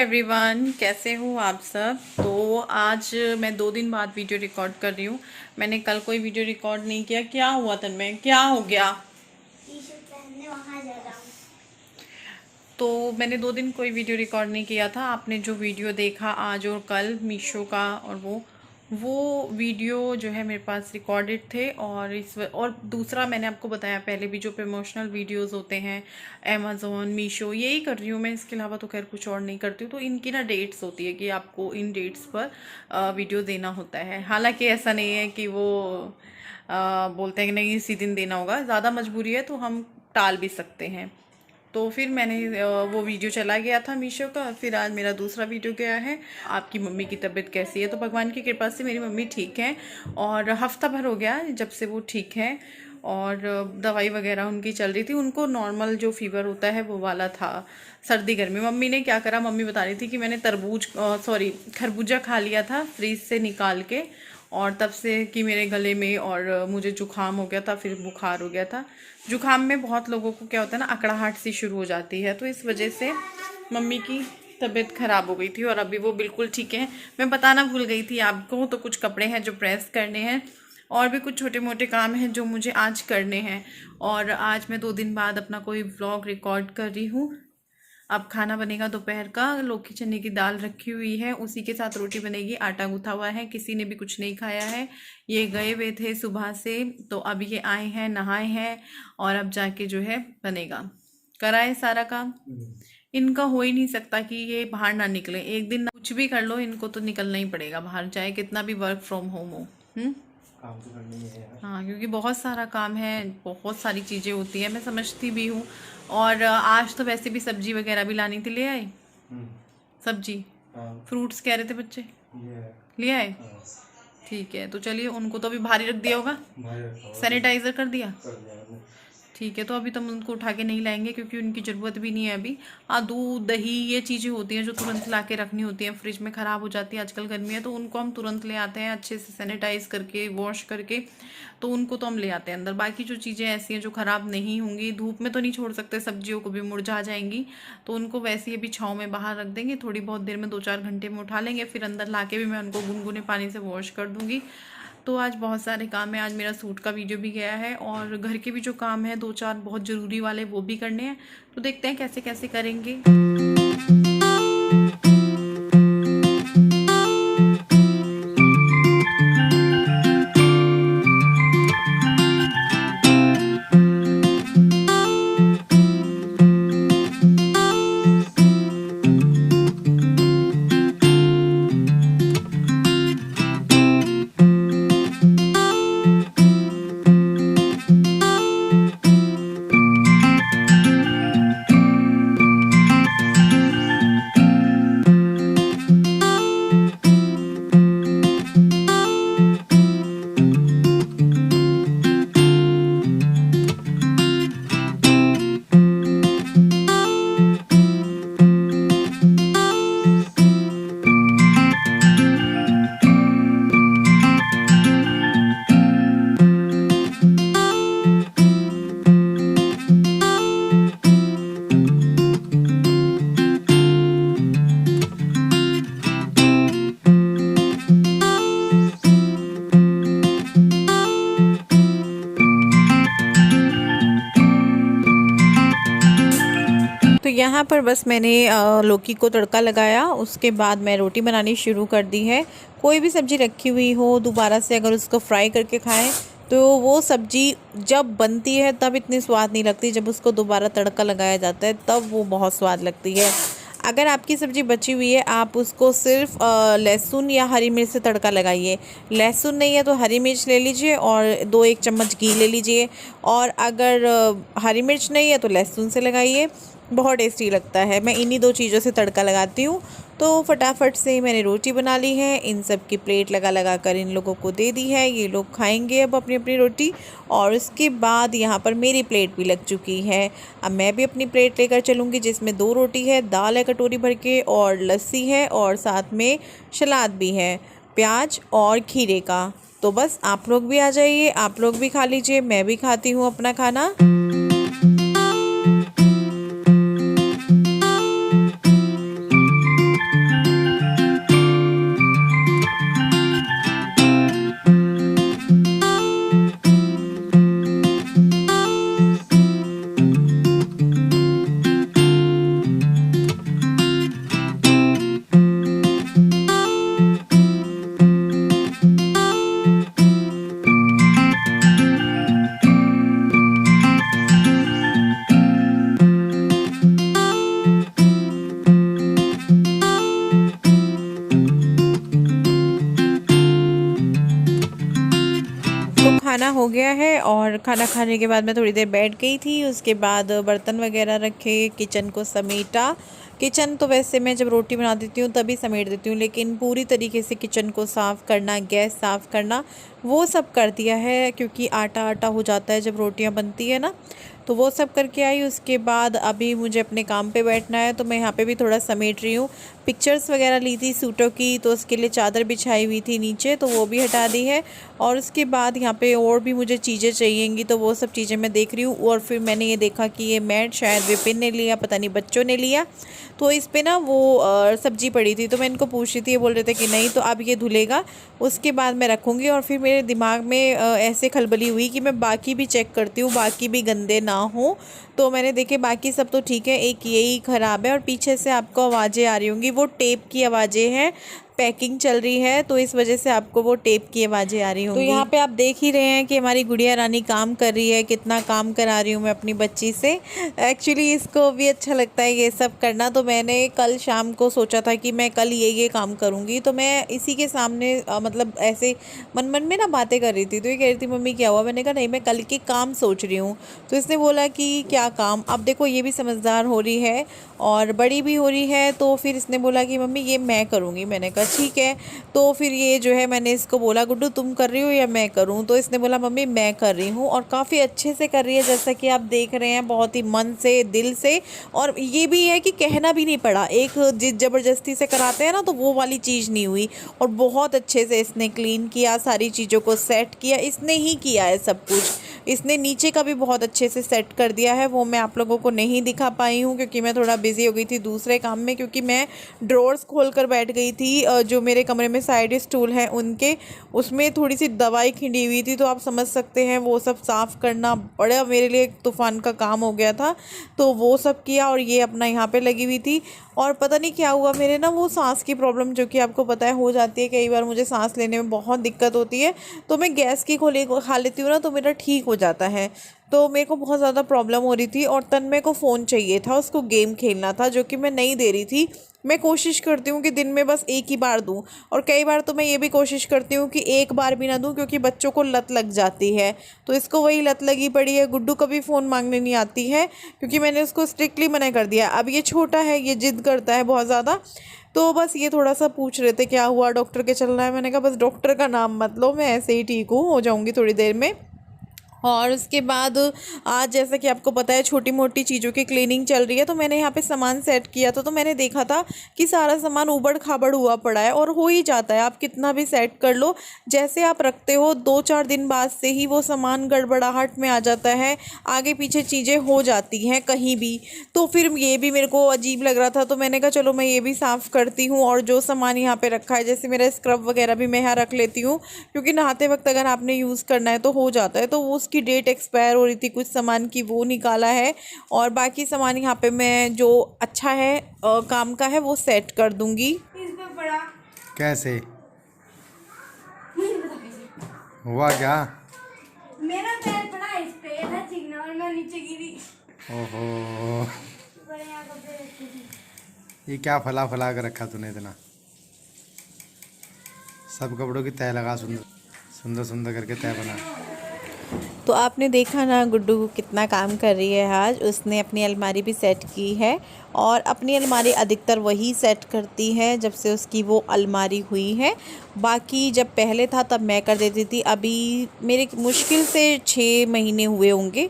Everyone, कैसे हो आप सब। तो आज मैं 2 दिन बाद वीडियो रिकॉर्ड कर रही हूँ। मैंने कल कोई वीडियो रिकॉर्ड नहीं किया। क्या हुआ तन्मय, क्या हो गया? वहाँ जा रहा हूँ। तो मैंने 2 दिन कोई वीडियो रिकॉर्ड नहीं किया था। आपने जो वीडियो देखा आज और कल मीशो का, और वो वीडियो जो है मेरे पास रिकॉर्डेड थे। और दूसरा मैंने आपको बताया पहले भी, जो प्रमोशनल वीडियोस होते हैं अमेज़ॉन, मीशो, यही कर रही हूँ मैं। इसके अलावा तो खैर कुछ और नहीं करती हूँ। तो इनकी ना डेट्स होती है कि आपको इन डेट्स पर वीडियो देना होता है। हालांकि ऐसा नहीं है कि वो बोलते हैं कि नहीं इसी दिन देना होगा। ज़्यादा मजबूरी है तो हम टाल भी सकते हैं। तो फिर मैंने वो वीडियो चला गया था मीशो का। फिर आज मेरा दूसरा वीडियो गया है, आपकी मम्मी की तबीयत कैसी है। तो भगवान की कृपा से मेरी मम्मी ठीक है, और हफ्ता भर हो गया जब से वो ठीक है। और दवाई वगैरह उनकी चल रही थी। उनको नॉर्मल जो फीवर होता है वो वाला था, सर्दी गर्मी। मम्मी ने क्या करा, मम्मी बता रही थी कि मैंने खरबूजा खा लिया था फ्रीज से निकाल के, और तब से कि मेरे गले में और मुझे जुकाम हो गया था, फिर बुखार हो गया था। जुकाम में बहुत लोगों को क्या होता है ना, अकड़ाहट सी शुरू हो जाती है। तो इस वजह से मम्मी की तबीयत ख़राब हो गई थी, और अभी वो बिल्कुल ठीक है। मैं बताना भूल गई थी आपको, तो कुछ कपड़े हैं जो प्रेस करने हैं, और भी कुछ छोटे मोटे काम हैं जो मुझे आज करने हैं। और आज मैं 2 दिन बाद अपना कोई व्लॉग रिकॉर्ड कर रही हूँ। अब खाना बनेगा दोपहर का। लौकी चने की दाल रखी हुई है, उसी के साथ रोटी बनेगी। आटा गूथा हुआ है, किसी ने भी कुछ नहीं खाया है। ये गए हुए थे सुबह से, तो अब ये आए हैं, नहाए हैं, और अब जाके जो है बनेगा। कराए सारा काम। इनका हो ही नहीं सकता कि ये बाहर ना निकले। एक दिन कुछ भी कर लो, इनको तो निकलना ही पड़ेगा बाहर, चाहे कितना भी वर्क फ्रॉम होम हो। काम तो करनी है यार। हाँ, क्योंकि बहुत सारा काम है, बहुत सारी चीज़ें होती है, मैं समझती भी हूँ। और आज तो वैसे भी सब्जी वगैरह भी लानी थी, ले आए सब्जी। हाँ। फ्रूट्स कह रहे थे बच्चे, ये ले आए। हाँ। ठीक है, तो चलिए, उनको तो अभी भारी रख दिया होगा, भाई रखा हुआ सैनिटाइजर कर दिया। कर दिया मैंने। ठीक है, तो अभी तो हम उनको उठा के नहीं लाएंगे, क्योंकि उनकी ज़रूरत भी नहीं है अभी। हाँ, दूध दही ये चीज़ें होती हैं जो तुरंत ला के रखनी होती हैं, फ्रिज में ख़राब हो जाती है आजकल गर्मी है, तो उनको हम तुरंत ले आते हैं अच्छे से सैनिटाइज करके, वॉश करके। तो उनको तो हम ले आते हैं अंदर। बाकी जो चीज़ें ऐसी हैं जो ख़राब नहीं होंगी, धूप में तो नहीं छोड़ सकते, सब्जियों को भी मुरझा जाएंगी, तो उनको वैसे ही अभी छाँव में बाहर रख देंगे। थोड़ी बहुत देर में 2-4 घंटे में उठा लेंगे, फिर अंदर ला के भी मैं उनको गुनगुने पानी से वॉश कर दूँगी। तो आज बहुत सारे काम है। आज मेरा सूट का वीडियो भी गया है, और घर के भी जो काम है 2-4 बहुत ज़रूरी वाले, वो भी करने हैं। तो देखते हैं कैसे कैसे करेंगे। तो यहाँ पर बस मैंने लौकी को तड़का लगाया, उसके बाद मैं रोटी बनानी शुरू कर दी है। कोई भी सब्ज़ी रखी हुई हो, दोबारा से अगर उसको फ्राई करके खाएं तो वो सब्ज़ी जब बनती है तब इतनी स्वाद नहीं लगती, जब उसको दोबारा तड़का लगाया जाता है तब वो बहुत स्वाद लगती है। अगर आपकी सब्ज़ी बची हुई है, आप उसको सिर्फ लहसुन या हरी मिर्च से तड़का लगाइए। लहसुन नहीं है तो हरी मिर्च ले लीजिए, और 2-1 चम्मच घी ले लीजिए। और अगर हरी मिर्च नहीं है तो लहसुन से लगाइए, बहुत टेस्टी लगता है। मैं इन्हीं 2 चीज़ों से तड़का लगाती हूँ। तो फटाफट से मैंने रोटी बना ली है, इन सब की प्लेट लगा लगा कर इन लोगों को दे दी है। ये लोग खाएंगे अब अपनी अपनी रोटी, और उसके बाद यहाँ पर मेरी प्लेट भी लग चुकी है। अब मैं भी अपनी प्लेट लेकर चलूँगी, जिसमें 2 रोटी है, दाल है कटोरी भर के, और लस्सी है, और साथ में सलाद भी है, प्याज और खीरे का। तो बस आप लोग भी आ जाइए, आप लोग भी खा लीजिए, मैं भी खाती हूँ अपना खाना। खाना हो गया है और खाना खाने के बाद मैं थोड़ी देर बैठ गई थी। उसके बाद बर्तन वगैरह रखे, किचन को समेटा। किचन तो वैसे मैं जब रोटी बना देती हूँ तभी समेट देती हूँ, लेकिन पूरी तरीके से किचन को साफ़ करना, गैस साफ़ करना, वो सब कर दिया है क्योंकि आटा आटा हो जाता है जब रोटियाँ बनती है ना। तो वो सब करके आई। उसके बाद अभी मुझे अपने काम पे बैठना है, तो मैं यहाँ पे भी थोड़ा समेट रही हूँ। पिक्चर्स वगैरह ली थी सूटों की, तो उसके लिए चादर बिछाई हुई थी नीचे, तो वो भी हटा दी है। और उसके बाद यहाँ पे और भी मुझे चीज़ें चाहिएंगी, तो वो सब चीज़ें मैं देख रही हूँ। और फिर मैंने ये देखा कि ये मैट शायद विपिन ने लिया, पता नहीं बच्चों ने लिया। तो इस पे ना वो सब्जी पड़ी थी, तो मैं इनको पूछ रही थी, ये बोल रहे थे कि नहीं, तो अब ये धुलेगा उसके बाद मैं रखूँगी। और फिर मेरे दिमाग में ऐसे खलबली हुई कि मैं बाकी भी चेक करती हूँ, बाकी भी गंदे ना हो। तो मैंने देखे बाकी सब तो ठीक है, एक यही ख़राब है। और पीछे से आपको आवाज़ें आ रही होंगी, वो टेप की आवाज़ें हैं, पैकिंग चल रही है, तो इस वजह से आपको वो टेप की आवाज़ें आ रही होंगी। तो यहाँ पे आप देख ही रहे हैं कि हमारी गुड़िया रानी काम कर रही है, कितना काम करा रही हूँ मैं अपनी बच्ची से। एक्चुअली इसको भी अच्छा लगता है ये सब करना। तो मैंने कल शाम को सोचा था कि मैं कल ये काम करूँगी, तो मैं इसी के सामने मतलब ऐसे मन मन में ना बातें कर रही थी। तो ये कह रही थी मम्मी क्या हुआ, मैंने कहा नहीं, मैं कल के काम सोच रही हूँ। तो इसने बोला कि क्या काम। अब देखो ये भी समझदार हो रही है और बड़ी भी हो रही है, तो फिर इसने बोला कि मम्मी ये मैं करूँगी। मैंने कहा ठीक है। तो फिर ये जो है मैंने इसको बोला गुड्डू तुम कर रही हो या मैं करूँ, तो इसने बोला मम्मी मैं कर रही हूँ। और काफ़ी अच्छे से कर रही है, जैसा कि आप देख रहे हैं, बहुत ही मन से, दिल से। और ये भी है कि कहना भी नहीं पड़ा, एक जिद ज़बरदस्ती से कराते हैं ना, तो वो वाली चीज़ नहीं हुई। और बहुत अच्छे से इसने क्लीन किया, सारी चीज़ों को सेट किया, इसने ही किया है सब कुछ। इसने नीचे का भी बहुत अच्छे से सेट कर दिया है, वो मैं आप लोगों को नहीं दिखा पाई हूँ क्योंकि मैं थोड़ा बिजी हो गई थी दूसरे काम में। क्योंकि मैं ड्रॉर्स खोल कर बैठ गई थी, जो मेरे कमरे में साइड स्टूल हैं उनके, उसमें थोड़ी सी दवाई खिंडी हुई थी, तो आप समझ सकते हैं वो सब साफ़ करना बड़ा मेरे लिए एक तूफ़ान का काम हो गया था। तो वो सब किया और ये अपना यहाँ पे लगी हुई थी। और पता नहीं क्या हुआ, मेरे ना वो सांस की प्रॉब्लम, जो कि आपको पता है हो जाती है, कई बार मुझे सांस लेने में बहुत दिक्कत होती है, तो मैं गैस की गोली खा लेती हूँ ना, तो मेरा ठीक हो जाता है। तो मेरे को बहुत ज़्यादा प्रॉब्लम हो रही थी और तन्मय को फ़ोन चाहिए था, उसको गेम खेलना था, जो कि मैं नहीं दे रही थी। मैं कोशिश करती हूँ कि दिन में बस एक ही बार दूँ, और कई बार तो मैं ये भी कोशिश करती हूँ कि एक बार भी ना दूँ, क्योंकि बच्चों को लत लग जाती है। तो इसको वही लत लगी पड़ी है। गुड्डू कभी फ़ोन मांगने नहीं आती है क्योंकि मैंने उसको स्ट्रिक्टली मना कर दिया। अब ये छोटा है, ये ज़िद करता है बहुत ज़्यादा। तो बस ये थोड़ा सा पूछ रहे थे क्या हुआ, डॉक्टर के चलना है। मैंने कहा बस डॉक्टर का नाम मत लो, मैं ऐसे ही ठीक हूँ, हो जाऊँगी थोड़ी देर में। और उसके बाद आज जैसा कि आपको पता है छोटी मोटी चीज़ों की क्लीनिंग चल रही है, तो मैंने यहाँ पे सामान सेट किया था। तो मैंने देखा था कि सारा सामान उबड़ खाबड़ हुआ पड़ा है, और हो ही जाता है, आप कितना भी सेट कर लो, जैसे आप रखते हो 2-4 दिन बाद से ही वो सामान गड़बड़ाहट में आ जाता है, आगे पीछे चीज़ें हो जाती हैं कहीं भी। तो फिर ये भी मेरे को अजीब लग रहा था, तो मैंने कहा चलो मैं ये भी साफ़ करती हूँ। और जो सामान यहाँ पे रखा है, जैसे मेरा स्क्रब वगैरह भी मैं यहाँ रख लेती हूँ, क्योंकि नहाते वक्त अगर आपने यूज़ करना है तो हो जाता है। तो वो उसकी डेट एक्सपायर हो रही थी कुछ सामान की, वो निकाला है। और बाकी सामान यहाँ पे मैं जो अच्छा है काम का है वो सेट कर दूंगी। इसमें बड़ा कैसे हुआ क्या? मेरा पैर पड़ा इस पे था चिकना और मैं नीचे गिरी। ओहो, बड़े यहाँ कपड़े रखे थे। ये क्या फला फला कर रखा तूने इतना? सब कपड़ों की तह लगा, सुंदर सुंदर सुंदर करके तह बना। तो आपने देखा ना गुड्डू कितना काम कर रही है आज। उसने अपनी अलमारी भी सेट की है, और अपनी अलमारी अधिकतर वही सेट करती है जब से उसकी वो अलमारी हुई है। बाकी जब पहले था तब मैं कर देती थी, अभी मेरे मुश्किल से 6 महीने हुए होंगे।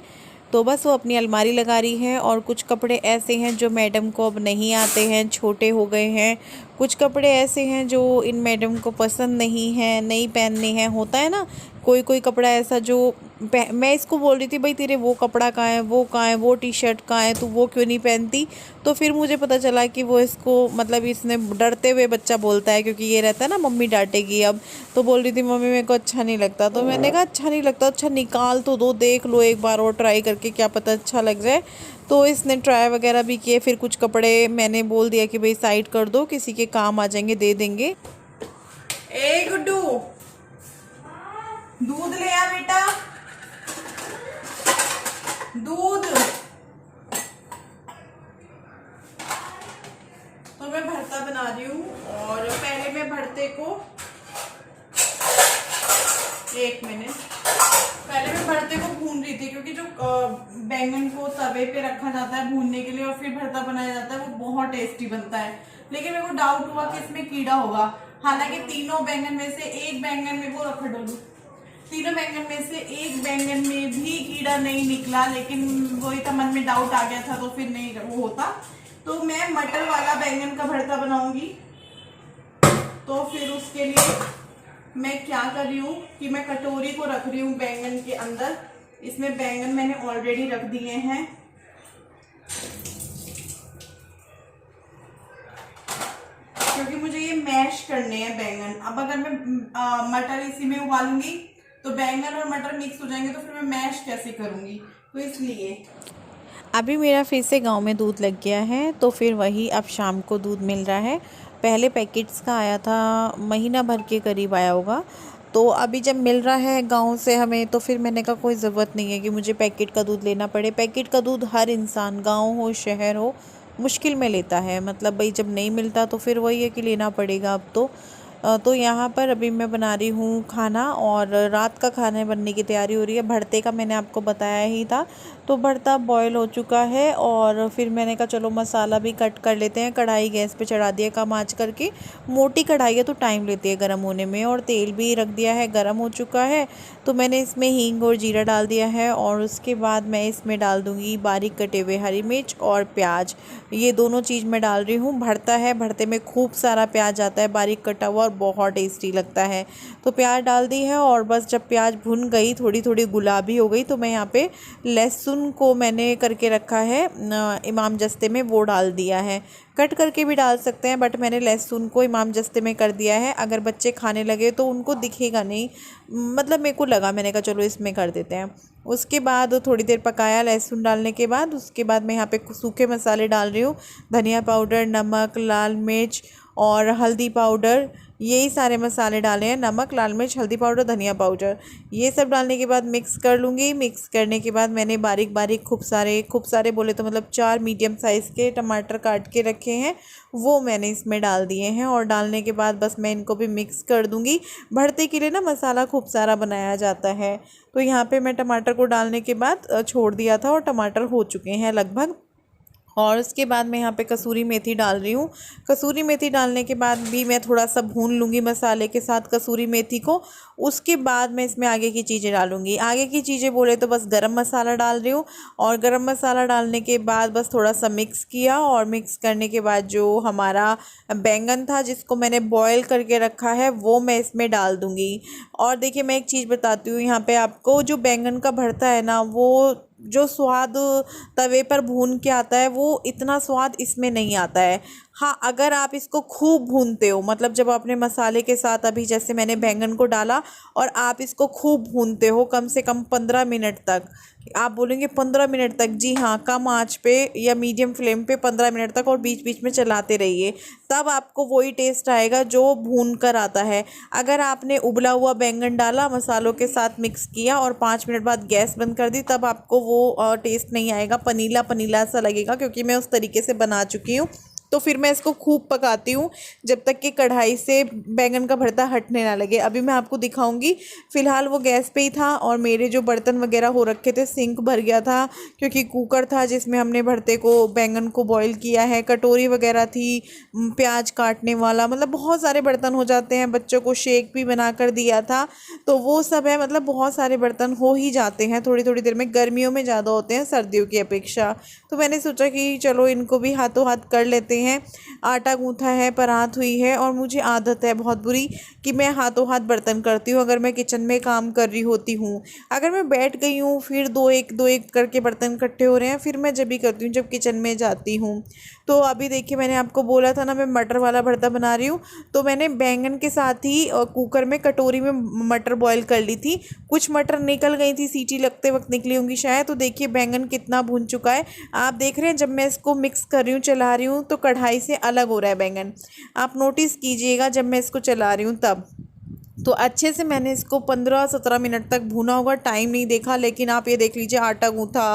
तो बस वो अपनी अलमारी लगा रही है। और कुछ कपड़े ऐसे हैं जो मैडम को अब नहीं आते हैं, छोटे हो गए हैं। कुछ कपड़े ऐसे हैं जो इन मैडम को पसंद नहीं है, नहीं पहनने हैं। होता है ना कोई कोई कपड़ा ऐसा जो मैं इसको बोल रही थी भाई तेरे वो कपड़ा कहाँ है, वो कहाँ है, वो टी शर्ट कहाँ है, तू वो क्यों नहीं पहनती। तो फिर मुझे पता चला कि वो इसको मतलब इसने डरते हुए बच्चा बोलता है, क्योंकि ये रहता है ना मम्मी डांटेगी अब। तो बोल रही थी मम्मी मेरे को अच्छा नहीं लगता। तो मैंने कहा अच्छा नहीं लगता, अच्छा निकाल तो दो, देख लो एक बार और ट्राई करके, क्या पता अच्छा लग जाए। तो इसने ट्राई वगैरह भी किए। फिर कुछ कपड़े मैंने बोल दिया कि भाई साइड कर दो, किसी के काम आ जाएंगे, दे देंगे। ए गुड्डू दूध ले आ बेटा, दूध। तो मैं भरता बना रही हूँ, और पहले मैं भरते को 1 मिनट पहले मैं भरते को भून रही थी, क्योंकि जो बैंगन को तवे पे रखा जाता है भूनने के लिए और फिर भरता बनाया जाता है, वो बहुत टेस्टी बनता है। लेकिन मेरे को डाउट हुआ कि इसमें कीड़ा होगा। हालांकि तीनों बैंगन में से एक बैंगन में वो रखा डोलू, तीनों बैंगन में से एक बैंगन में भी कीड़ा नहीं निकला, लेकिन वही था, मन में डाउट आ गया था तो फिर नहीं वो होता। तो मैं मटर वाला बैंगन का भरता बनाऊंगी। तो फिर उसके लिए मैं क्या कर रही हूँ कि मैं कटोरी को रख रही हूँ बैंगन के अंदर। इसमें बैंगन मैंने ऑलरेडी रख दिए हैं। क्योंकि मुझे ये मैश करने हैं बैंगन। अब अगर मैं मटर इसी में उबालूंगी तो बैंगन और मटर मिक्स हो जाएंगे, तो फिर मैं मैश कैसे करूंगी, तो इसलिए। अभी मेरा फिर से गांव में दूध लग गया है, तो फिर वही अब शाम को दूध मिल रहा है। पहले पैकेट्स का आया था, महीना भर के करीब आया होगा। तो अभी जब मिल रहा है गांव से हमें, तो फिर मैंने कहा कोई ज़रूरत नहीं है कि मुझे पैकेट का दूध लेना पड़े। पैकेट का दूध हर इंसान, गांव हो शहर हो, मुश्किल में लेता है। मतलब भाई जब नहीं मिलता तो फिर वही है कि लेना पड़ेगा अब तो यहाँ पर अभी मैं बना रही हूँ खाना, और रात का खाना बनने की तैयारी हो रही है। भरते का मैंने आपको बताया ही था, तो भरता बॉयल हो चुका है। और फिर मैंने कहा चलो मसाला भी कट कर लेते हैं। कढ़ाई गैस पे चढ़ा दिया कम आँच करके। मोटी कढ़ाई है तो टाइम लेती है गर्म होने में। और तेल भी रख दिया है, गर्म हो चुका है। तो मैंने इसमें हींग और जीरा डाल दिया है, और उसके बाद मैं इसमें डाल दूँगी बारीक कटे हुए हरी मिर्च और प्याज। ये दोनों चीज़ मैं डाल रही हूँ। भरता है, भरते में खूब सारा प्याज आता है बारीक कटा हुआ, और बहुत टेस्टी लगता है। तो प्याज डाल दी है, और बस जब प्याज भुन गई, थोड़ी थोड़ी गुलाबी हो गई, तो मैं यहाँ पे लहसुन को मैंने करके रखा है इमाम जस्ते में, वो डाल दिया है। कट करके भी डाल सकते हैं, बट मैंने लहसुन को इमाम जस्ते में कर दिया है। अगर बच्चे खाने लगे तो उनको दिखेगा नहीं, मतलब मेरे को लगा, मैंने कहा चलो इसमें कर देते हैं। उसके बाद थोड़ी देर पकाया लहसुन डालने के बाद। उसके बाद मैं यहाँ पे सूखे मसाले डाल रही हूँ। धनिया पाउडर, नमक, लाल मिर्च और हल्दी पाउडर, यही सारे मसाले डाले हैं। नमक, लाल मिर्च, हल्दी पाउडर, धनिया पाउडर, ये सब डालने के बाद मिक्स कर लूँगी। मिक्स करने के बाद मैंने बारीक बारीक खूब सारे बोले तो मतलब 4 मीडियम साइज़ के टमाटर काट के रखे हैं, वो मैंने इसमें डाल दिए हैं। और डालने के बाद बस मैं इनको भी मिक्स कर दूँगी। भरते के लिए ना मसाला खूब सारा बनाया जाता है। तो यहाँ पे मैं टमाटर को डालने के बाद छोड़ दिया था, और टमाटर हो चुके हैं लगभग। और उसके बाद मैं यहाँ पे कसूरी मेथी डाल रही हूँ। कसूरी मेथी डालने के बाद भी मैं थोड़ा सा भून लूँगी मसाले के साथ कसूरी मेथी को। उसके बाद मैं इसमें आगे की चीज़ें डालूँगी। आगे की चीज़ें बोले तो बस गरम मसाला डाल रही हूँ। और गरम मसाला डालने के बाद बस थोड़ा सा मिक्स किया, और मिक्स करने के बाद जो हमारा बैंगन था जिसको मैंने बॉयल करके रखा है, वो मैं इसमें डाल दूँगी। और देखिए मैं एक चीज़ बताती हूँ यहाँ पे आपको, जो बैंगन का भरता है ना, वो जो स्वाद तवे पर भून के आता है, वो इतना स्वाद इसमें नहीं आता है। हाँ, अगर आप इसको खूब भूनते हो, मतलब जब आपने मसाले के साथ, अभी जैसे मैंने बैंगन को डाला और आप इसको खूब भूनते हो कम से कम 15 मिनट तक। आप बोलेंगे 15 मिनट तक? जी हाँ, कम आंच पे या मीडियम फ्लेम पे 15 मिनट तक, और बीच बीच में चलाते रहिए, तब आपको वही टेस्ट आएगा जो भून कर आता है। अगर आपने उबला हुआ बैंगन डाला, मसालों के साथ मिक्स किया और 5 मिनट बाद गैस बंद कर दी, तब आपको वो टेस्ट नहीं आएगा, पनीला पनीला सा लगेगा, क्योंकि मैं उस तरीके से बना चुकी हूँ। तो फिर मैं इसको खूब पकाती हूँ जब तक कि कढ़ाई से बैंगन का भरता हटने ना लगे। अभी मैं आपको दिखाऊंगी। फ़िलहाल वो गैस पे ही था, और मेरे जो बर्तन वगैरह हो रखे थे, सिंक भर गया था, क्योंकि कुकर था जिसमें हमने भरते को, बैंगन को बॉईल किया है। कटोरी वगैरह थी, प्याज काटने वाला, मतलब बहुत सारे बर्तन हो जाते हैं। बच्चों को शेक भी बना कर दिया था, तो वो सब है। मतलब बहुत सारे बर्तन हो ही जाते हैं थोड़ी थोड़ी देर में। गर्मियों में ज़्यादा होते हैं सर्दियों की अपेक्षा। तो मैंने सोचा कि चलो इनको भी हाथों हाथ कर लेते हैं। आटा गूंथा है, परात हुई है, और मुझे आदत है बहुत बुरी कि मैं हाथों हाथ बर्तन करती हूँ अगर मैं किचन में काम कर रही होती हूँ। अगर मैं बैठ गई हूँ, फिर दो एक करके बर्तन इकट्ठे हो रहे हैं, फिर मैं जब भी करती हूँ जब किचन में जाती हूँ। तो अभी देखिए, मैंने आपको बोला था ना मैं मटर वाला भरता बना रही हूँ, तो मैंने बैंगन के साथ ही कुकर में, कटोरी में मटर बॉईल कर ली थी। कुछ मटर निकल गई थी, सीटी लगते वक्त निकली होंगी शायद। तो देखिए बैंगन कितना भुन चुका है, आप देख रहे हैं। जब मैं इसको मिक्स कर रही हूँ, चला रही हूँ, तो कढ़ाई से अलग हो रहा है बैंगन, आप नोटिस कीजिएगा जब मैं इसको चला रही हूँ तब। तो अच्छे से मैंने इसको 15-17 मिनट तक भुना होगा, टाइम नहीं देखा, लेकिन आप ये देख लीजिए आटा गूँथा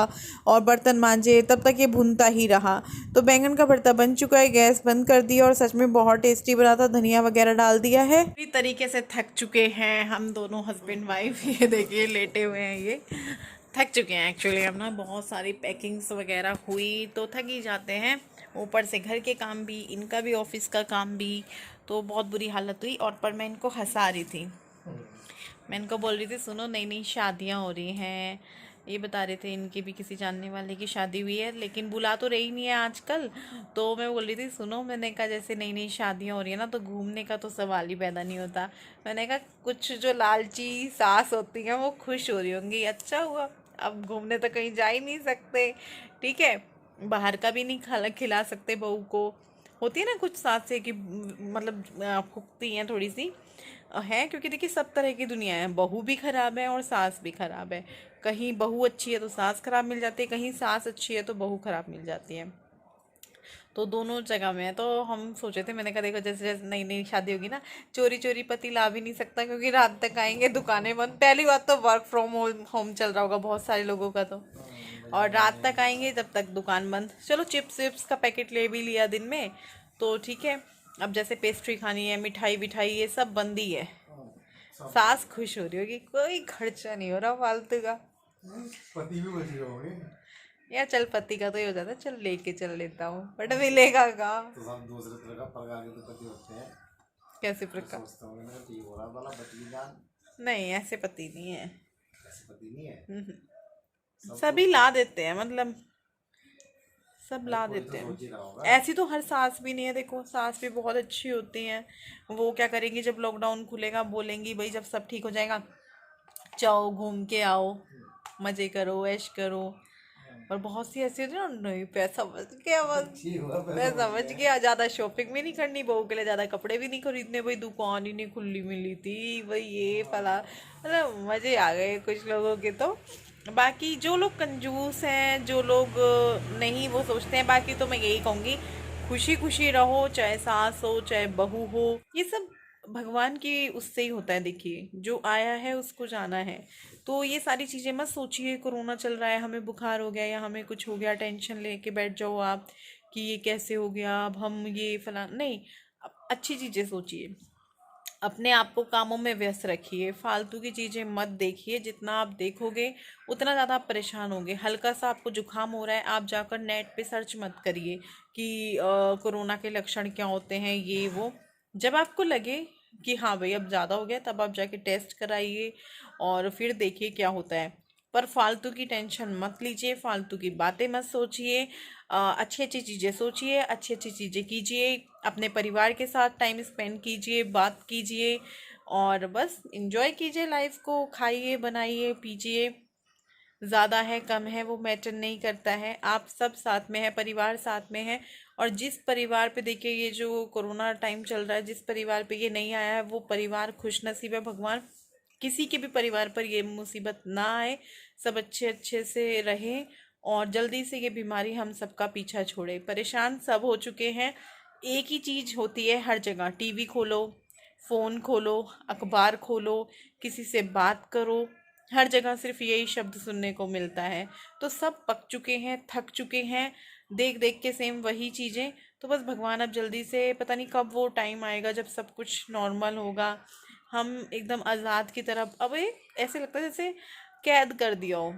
और बर्तन मांजे तब तक ये भुनता ही रहा। तो बैंगन का भरता बन चुका है, गैस बंद कर दिया और सच में बहुत टेस्टी बना था, धनिया वगैरह डाल दिया है। पूरी तरीके से थक चुके हैं हम दोनों हस्बैंड वाइफ। ये देखिए लेटे हुए हैं, ये थक चुके हैं एक्चुअली। हम ना बहुत सारी पैकिंग्स वगैरह हुई तो थक ही जाते हैं, ऊपर से घर के काम भी, इनका भी ऑफिस का काम भी, तो बहुत बुरी हालत हुई। और पर मैं इनको हंसा रही थी, मैं इनको बोल रही थी सुनो नई नई शादियां हो रही हैं, ये बता रहे थे इनकी भी किसी जानने वाले की शादी हुई है, लेकिन बुला तो रही नहीं है आजकल। तो मैं बोल रही थी सुनो, मैंने कहा जैसे नई नई शादियां हो रही है ना, तो घूमने का तो सवाल ही पैदा नहीं होता। मैंने कहा कुछ जो लालची सास होती हैं वो खुश हो रही होंगी, अच्छा हुआ अब घूमने तो कहीं जा ही नहीं सकते, ठीक है, बाहर का भी नहीं खिला सकते बहू को। होती है ना कुछ सासें की मतलब फूकती हैं थोड़ी सी है, क्योंकि देखिए सब तरह की दुनिया है, बहू भी खराब है और सास भी खराब है। कहीं बहू अच्छी है तो सास खराब मिल जाती है, कहीं सास अच्छी है तो बहू खराब मिल जाती है, तो दोनों जगह में है। तो हम सोचे थे, मैंने कहा देखो जैसे जैसे नई नई शादी होगी ना, चोरी चोरी पति ला भी नहीं सकता, क्योंकि रात तक आएंगे, दुकानें बंद। पहली बात तो वर्क फ्रॉम होम चल रहा होगा बहुत सारे लोगों का, तो और रात तक आएंगे तब तक दुकान बंद। चलो चिप्स विप्स का पैकेट ले भी लिया दिन में, तो ठीक है। अब जैसे पेस्ट्री खानी है, मिठाई विठाई, ये सब बंद ही है। सास खुश हो रही होगी, कोई खर्चा नहीं हो रहा फालतू का। पति भी बच रहे होंगे। यार चल पति का तो ये हो जाता है, चल लेके चल लेता हूँ, बट मिलेगा कहाँ। तो सब दूसरे तरह का प्रकार के तो पति होते हैं। कैसे प्रकार? सोचता हूँ मैंने ठीक हो रहा वाला पति जान। नहीं ऐसे पति नहीं है, ऐसे पति नहीं है। सभी ला देते हैं, मतलब सब ला देते हैं। ऐसी तो हर सास भी नहीं है, देखो सास भी बहुत अच्छी होती हैं। वो क्या करेंगी जब लॉकडाउन खुलेगा, बोलेंगी भाई जब सब ठीक हो जाएगा जाओ घूम के आओ, मजे करो, ऐश करो। और बहुत सी ऐसी होती है ना, नहीं पैसा बच गया, बस पैसा बच गया, ज़्यादा शॉपिंग भी नहीं करनी, बहू के लिए ज़्यादा कपड़े भी नहीं खरीदने, भाई दुकान ही नहीं खुली मिली थी, भाई ये फला, मतलब मज़े आ गए कुछ लोगों के तो। बाकी जो लोग कंजूस हैं, जो लोग नहीं वो सोचते हैं, बाकी तो मैं यही कहूँगी खुशी खुशी रहो, चाहे सास हो चाहे बहू हो, ये सब भगवान की उससे ही होता है। देखिए जो आया है उसको जाना है, तो ये सारी चीज़ें मत सोचिए कोरोना चल रहा है, हमें बुखार हो गया या हमें कुछ हो गया, टेंशन लेके बैठ जाओ आप कि ये कैसे हो गया, अब हम ये फला नहीं। अच्छी चीज़ें सोचिए, अपने आप को कामों में व्यस्त रखिए, फालतू की चीज़ें मत देखिए, जितना आप देखोगे उतना ज़्यादा आप परेशान होंगे। हल्का सा आपको जुकाम हो रहा है, आप जाकर नेट पे सर्च मत करिए कि कोरोना के लक्षण क्या होते हैं ये वो। जब आपको लगे कि हाँ भाई अब ज़्यादा हो गया, तब आप जाके टेस्ट कराइए और फिर देखिए क्या होता है। पर फालतू की टेंशन मत लीजिए, फालतू की बातें मत सोचिए, अच्छी अच्छी चीज़ें सोचिए, अच्छी अच्छी चीज़ें कीजिए, अपने परिवार के साथ टाइम स्पेंड कीजिए, बात कीजिए और बस इंजॉय कीजिए लाइफ को। खाइए, बनाइए, पीजिए, ज़्यादा है कम है वो मैटर नहीं करता है, आप सब साथ में है, परिवार साथ में है। और जिस परिवार पे देखिए ये जो कोरोना टाइम चल रहा है, जिस परिवार पे ये नहीं आया है वो परिवार खुशनसीब है। भगवान किसी के भी परिवार पर ये मुसीबत ना आए, सब अच्छे अच्छे से रहें और जल्दी से ये बीमारी हम सबका पीछा छोड़े। परेशान सब हो चुके हैं, एक ही चीज़ होती है हर जगह, टीवी खोलो, फ़ोन खोलो, अखबार खोलो, किसी से बात करो, हर जगह सिर्फ यही शब्द सुनने को मिलता है। तो सब पक चुके हैं, थक चुके हैं, देख देख के सेम वही चीज़ें। तो बस भगवान अब जल्दी से, पता नहीं कब वो टाइम आएगा जब सब कुछ नॉर्मल होगा, हम एकदम आज़ाद की तरफ। अब एक ऐसे लगता है जैसे कैद कर दिया हो,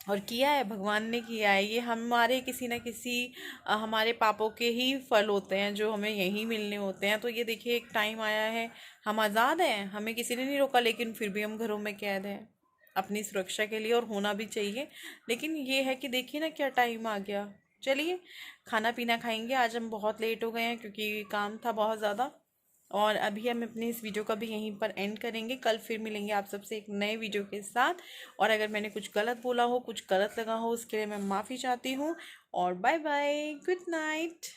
और किया है भगवान ने, किया है ये हमारे किसी ना किसी हमारे पापों के ही फल होते हैं जो हमें यहीं मिलने होते हैं। तो ये देखिए एक टाइम आया है, हम आज़ाद हैं, हमें किसी ने नहीं रोका, लेकिन फिर भी हम घरों में कैद हैं अपनी सुरक्षा के लिए, और होना भी चाहिए। लेकिन ये है कि देखिए ना क्या टाइम आ गया। चलिए खाना पीना खाएंगे, आज हम बहुत लेट हो गए हैं क्योंकि काम था बहुत ज़्यादा। और अभी हम अपने इस वीडियो का भी यहीं पर एंड करेंगे, कल फिर मिलेंगे आप सबसे एक नए वीडियो के साथ। और अगर मैंने कुछ गलत बोला हो, कुछ गलत लगा हो, उसके लिए मैं माफ़ी चाहती हूँ। और बाय बाय, गुड नाइट।